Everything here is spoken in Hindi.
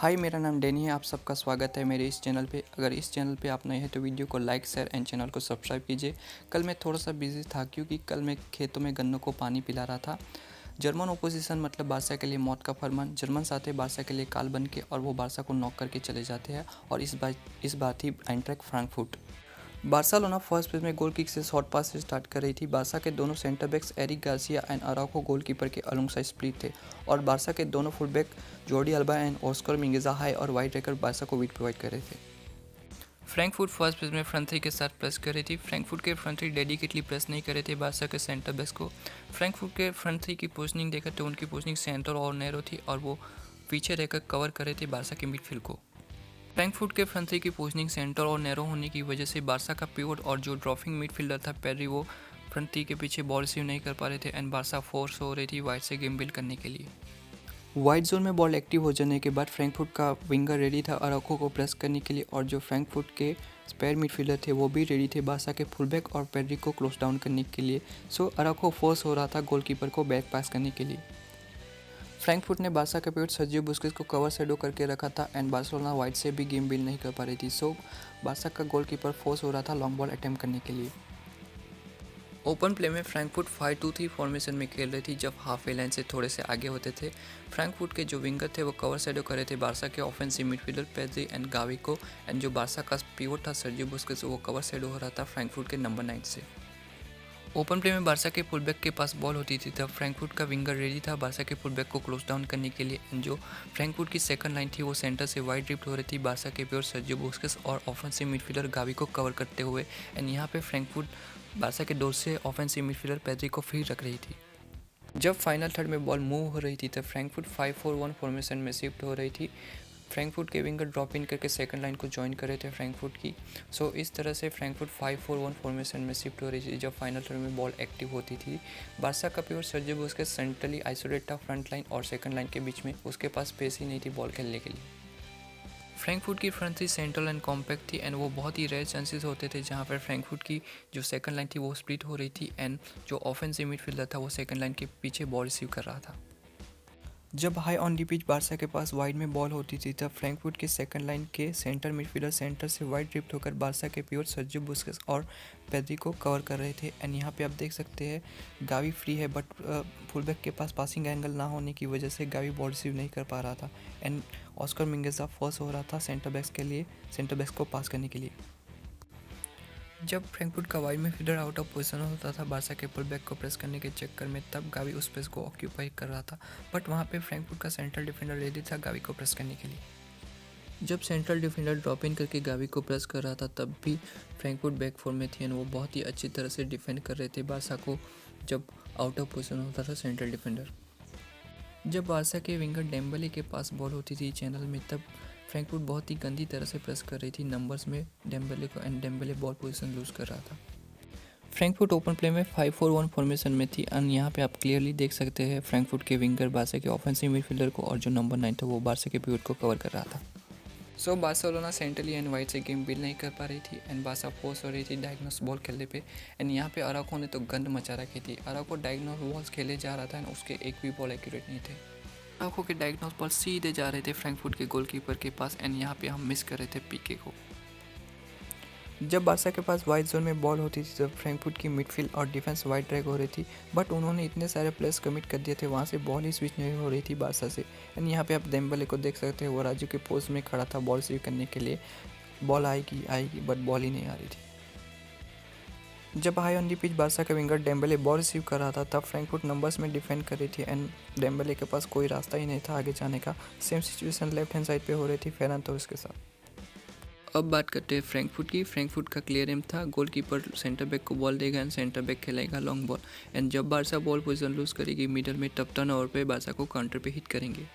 हाय, मेरा नाम डैनी है। आप सबका स्वागत है मेरे इस चैनल पे। अगर इस चैनल पे आप नए हैं तो वीडियो को लाइक, शेयर एंड चैनल को सब्सक्राइब कीजिए। कल मैं थोड़ा सा बिजी था क्योंकि कल मैं खेतों में गन्नों को पानी पिला रहा था। जर्मन ओपोजिशन मतलब बारसा के लिए मौत का फरमान। जर्मन आते बारसा के लिए काल बन के और वो बारसा को नॉक करके चले जाते हैं। और इस बार थी आइंट्रैक्ट फ्रैंकफर्ट। बार्सिलोना फर्स्ट पेज में गोल किक से शॉर्ट पास से स्टार्ट कर रही थी। बारसा के दोनों centre backs Eric Garcia and Araujo goalkeeper के अलोंगसाइड स्प्लिट थे और बारसा के दोनों full back Jordi Alba and Oscar Mingueza high और वाइड रेकर बारसा को विड प्रोवाइड कर रहे थे। फ्रैंकफर्ट फर्स्ट पेज में फ्रंट थ्री के साथ प्रेस कर रही थी। फ्रैंकफर्ट के फ्रंट थ्री डेडिकेटली प्रेस नहीं कर रहे थे बारसा के सेंटर बैक्स को। फ्रैंकफर्ट के फ्रंट थ्री की पोजिशनिंग देखा तो उनकी पोजिशनिंग सेंटर और नैरो थी और वो पीछे रहकर कवर कर रहे थे बारसा के मिडफील्ड को। फ्रैंकफर्ट के फ्रंट थ्री की पोजिशनिंग सेंटर और नैरो होने की वजह से बारसा का पिवट और जो ड्रॉपिंग मिडफील्डर था पेड्री, वो फ्रंट थ्री के पीछे बॉल रिसीव नहीं कर पा रहे थे एंड बारसा फोर्स हो रही थी वाइड से गेम बिल्ड करने के लिए। वाइड जोन में बॉल एक्टिव हो जाने के बाद फ्रैंकफर्ट का विंगर रेडी था अराउखो को प्रेस करने के लिए और जो फ्रैंकफर्ट के स्पेयर मिडफील्डर थे वो भी रेडी थे बारसा के फुलबैक और पेड्री को क्लोज डाउन करने के लिए। सो अराउखो फोर्स हो रहा था गोलकीपर को बैक पास करने के लिए। फ्रैंकफर्ट ने बारसा के पिवट सर्जियो बुस्केट्स को कवर शेडो करके रखा था एंड बार्सिलोना वाइड से भी गेम बिल्ड नहीं कर पा रही थी। सो बारसा का गोलकीपर फोर्स हो रहा था लॉन्ग बॉल अटेम्प्ट करने के लिए। ओपन प्ले में फ्रैंकफर्ट 5-2-3 फॉर्मेशन में खेल रही थी जब हाफ वे लाइन से थोड़े से आगे होते थे। फ्रैंकफर्ट के जो विंगर थे वो कवर शेडो कर रहे थे बारसा के offensive midfielder Pedri and Gavi को एंड जो बारसा का पिवट था सर्जियो बुस्केट्स वो कवर शेडो हो रहा था फ्रैंकफर्ट के नंबर 9 से। ओपन प्ले में बारसा के फुलबैक के पास बॉल होती थी तब फ्रैंकफर्ट का विंगर रेडी था बारसा के फुलबैक को क्लोज डाउन करने के लिए एंड जो फ्रैंकफर्ट की सेकंड लाइन थी वो सेंटर से वाइड ड्रिफ्ट हो रही थी बारसा के प्योर सर्जियो बुस्केट्स और ऑफेंसिव मिडफील्डर गावी को कवर करते हुए एंड यहाँ पे फ्रैंकफर्ट बारसा के डोर से ऑफेंसिव मिडफील्डर पेड्री को फ्री रख रही थी। जब फाइनल थर्ड में बॉल मूव हो रही थी तब फ्रैंकफर्ट 5-4-1 फॉर्मेशन में शिफ्ट हो रही थी। फ्रैंकफर्ट के विंगर ड्रॉप इन करके सेकंड लाइन को ज्वाइन कर रहे थे फ्रैंकफर्ट की। सो इस तरह से फ्रैंकफर्ट 5-4-1 फॉर्मेशन में शिफ्ट हो रही थी जब फाइनल थर्ड में बॉल एक्टिव होती थी। बारसा का pure Sergio Busquets centrally isolate था फ्रंट लाइन और सेकंड लाइन के बीच में, उसके पास स्पेस ही नहीं थी बॉल खेलने के लिए। फ्रैंकफर्ट की front three central and compact थी एंड वो बहुत ही रेयर चांसेस होते थे जहाँ पर फ्रैंकफर्ट की जो सेकंड लाइन थी वो स्प्लिट हो रही थी एंड जो ऑफेंसिव मिडफील्डर था वो सेकंड लाइन के पीछे बॉल रिसीव कर रहा था। जब high on the pitch Barça के पास वाइड में बॉल होती थी तब फ्रैंकफर्ट के सेकंड लाइन के सेंटर मिडफील्डर सेंटर से वाइड ड्रिफ्ट होकर बारसा के प्योर सर्जियो बुस्केट्स और पेड्री को कवर कर रहे थे एंड यहाँ पे आप देख सकते हैं गावी फ्री है बट फुलबैक के पास पासिंग एंगल ना होने की वजह से गावी बॉल रिसीव नहीं कर पा रहा था एंड ऑस्कर मिंगेजा फर्स्ट हो रहा था सेंटर बैक्स को पास करने के लिए। जब फ्रैंकफर्ट का वाइड में फील्डर आउट ऑफ पोजीशन होता था बारसा के पुल बैक को प्रेस करने के चक्कर में तब गावी उस स्पेस को ऑक्यूपाई कर रहा था बट वहाँ पे फ्रैंकफर्ट का सेंट्रल डिफेंडर रेडी था गावी को प्रेस करने के लिए। जब सेंट्रल डिफेंडर ड्रॉप इन करके गावी को प्रेस कर रहा था तब भी फ्रैंकफर्ट बैक फोर में थी एंड वो बहुत ही अच्छी तरह से डिफेंड कर रहे थे बारसा को जब आउट ऑफ पोजीशन होता था सेंट्रल डिफेंडर। जब बारसा के विंगर डेम्बले के पास बॉल होती थी चैनल में तब फ्रैंकफर्ट बहुत ही गंदी तरह से प्रेस कर रही थी नंबर्स में डेम्बले को and Dembele ball position loose कर रहा था। फ्रैंकफर्ट ओपन प्ले में 5-4-1 फॉर्मेशन में थी एंड यहाँ पे आप क्लियरली देख सकते हैं फ्रैंकफर्ट के विंगर बारसा के ऑफेंसिव मिडफील्डर को और जो नंबर 9 था वो बारसा के पिवट को कवर कर रहा था। सो बार्सिलोना सेंट्रली एंड वाइड से गेम बिल्ड नहीं कर पा रही थी एंड बारसा फोर्स हो रही थी डायगोनस बॉल खेलने पे एंड यहाँ पे अराउखो ने तो गंद मचा रखी थी। अराउखो डायगोनस बॉल्स खेले जा रहा था एंड उसके एक भी बॉल एक्यूरेट नहीं थे। अराउखो के डायगोनस बॉल सीधे जा रहे थे फ्रैंकफर्ट के गोलकीपर के पास एंड यहाँ पे हम मिस कर रहे थे पीके को। जब बारसा के पास वाइड जोन में बॉल होती थी तब फ्रैंकफर्ट की मिडफील्ड और डिफेंस वाइड ट्रैक हो रही थी बट उन्होंने इतने सारे प्लेयर्स कमिट कर दिए थे वहाँ से बॉल ही स्विच नहीं हो रही थी बारसा से एंड यहाँ पे आप डेम्बले को देख सकते हैं वो राजू के पोस्ट में खड़ा था बॉल रिसीव करने के लिए। बॉल आएगी बट बॉल ही नहीं आ रही थी। जब high on the pitch Barça का विंगर डेम्बले बॉल रिसीव कर रहा था तब फ्रैंकफर्ट नंबर्स में डिफेंड कर रही थी एंड डेम्बले के पास कोई रास्ता ही नहीं था आगे जाने का। Same situation left hand side पे हो रही थी फेरान तोरेस के साथ। अब बात करते हैं फ्रैंकफर्ट की। फ्रैंकफर्ट का क्लियर एम था गोलकीपर सेंटर बैक को बॉल देगा एंड सेंटर बैक खेलेगा लॉन्ग बॉल एंड जब बारसा बॉल पोजीशन लूज करेगी मिडल में तब टर्न ओवर पे बारसा को काउंटर पे हिट करेंगे।